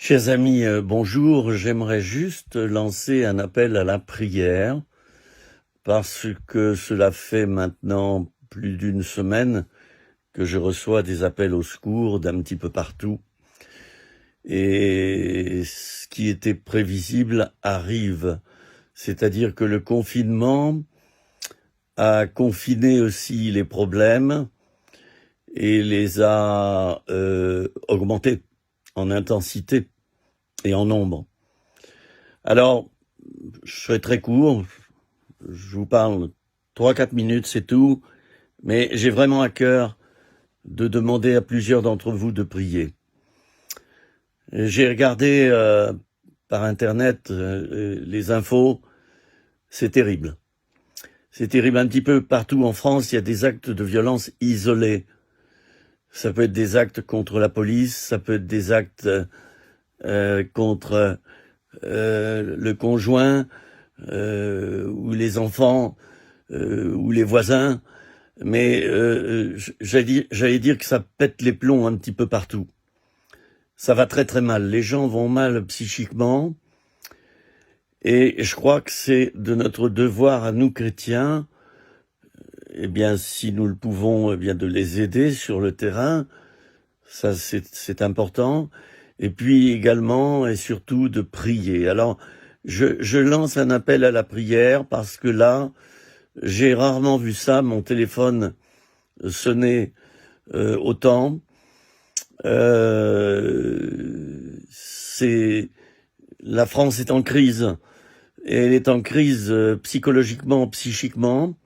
Chers amis, bonjour. J'aimerais juste lancer un appel à la prière parce que cela fait maintenant plus d'une semaine que je reçois des appels au secours d'un petit peu partout. Et ce qui était prévisible arrive. C'est-à-dire que le confinement a confiné aussi les problèmes et les a augmentés en intensité et en nombre. Alors, je serai très court, je vous parle 3-4 minutes, c'est tout, mais j'ai vraiment à cœur de demander à plusieurs d'entre vous de prier. J'ai regardé par Internet les infos, c'est terrible. C'est terrible un petit peu partout en France, il y a des actes de violence isolés. Ça peut être des actes contre la police, ça peut être des actes contre le conjoint, ou les enfants, ou les voisins, mais j'allais dire que ça pète les plombs un petit peu partout. Ça va très très mal, les gens vont mal psychiquement, et je crois que c'est de notre devoir à nous chrétiens, eh bien si nous le pouvons, eh bien de les aider sur le terrain, ça c'est important, et puis également et surtout de prier. Alors je lance un appel à la prière parce que là, j'ai rarement vu ça, mon téléphone sonner autant. La France est en crise, et elle est en crise psychologiquement, psychiquement.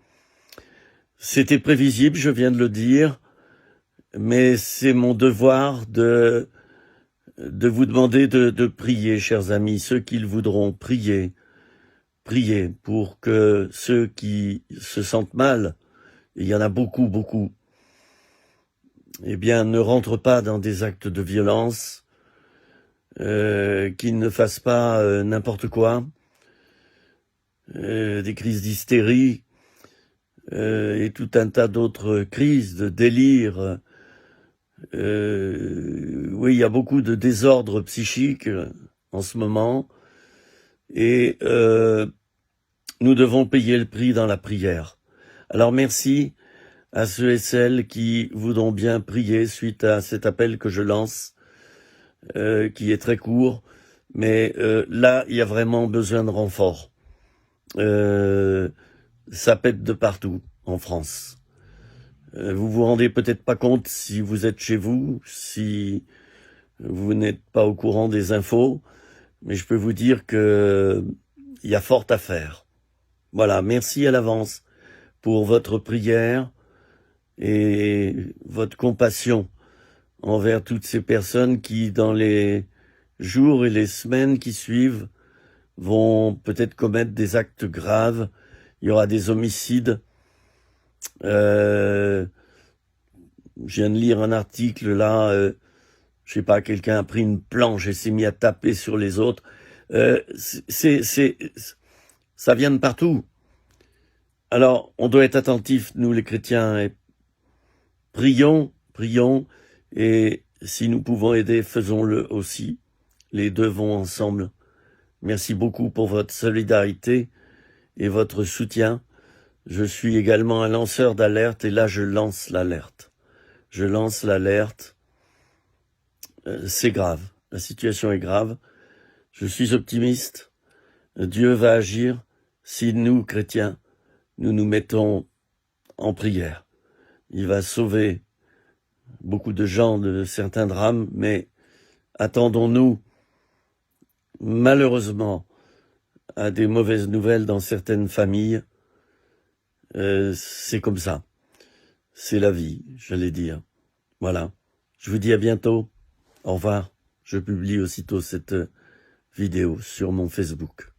C'était prévisible, je viens de le dire, mais c'est mon devoir de vous demander de prier, chers amis, ceux qui le voudront, prier pour que ceux qui se sentent mal, il y en a beaucoup, eh bien, ne rentrent pas dans des actes de violence, qu'ils ne fassent pas n'importe quoi, des crises d'hystérie, et tout un tas d'autres crises, de délire. Oui, il y a beaucoup de désordre psychique en ce moment, et nous devons payer le prix dans la prière. Alors merci à ceux et celles qui voudront bien prier suite à cet appel que je lance, qui est très court, mais là, il y a vraiment besoin de renfort. Ça pète de partout en France. Vous vous rendez peut-être pas compte si vous êtes chez vous, si vous n'êtes pas au courant des infos, mais je peux vous dire que il y a fort à faire. Voilà, merci à l'avance pour votre prière et votre compassion envers toutes ces personnes qui, dans les jours et les semaines qui suivent, vont peut-être commettre des actes graves. Il y aura des homicides. Je viens de lire un article là, je sais pas, quelqu'un a pris une planche et s'est mis à taper sur les autres. Ça vient de partout. Alors, on doit être attentifs, nous les chrétiens, et prions, et si nous pouvons aider, faisons-le aussi. Les deux vont ensemble. Merci beaucoup pour votre solidarité et votre soutien. Je suis également un lanceur d'alerte, et là je lance l'alerte. C'est grave, la situation est grave. Je suis optimiste. Dieu va agir si nous, chrétiens, nous nous mettons en prière. Il va sauver beaucoup de gens de certains drames, mais attendons-nous malheureusement à des mauvaises nouvelles dans certaines familles. C'est comme ça. C'est la vie, j'allais dire. Voilà. Je vous dis à bientôt. Au revoir. Je publie aussitôt cette vidéo sur mon Facebook.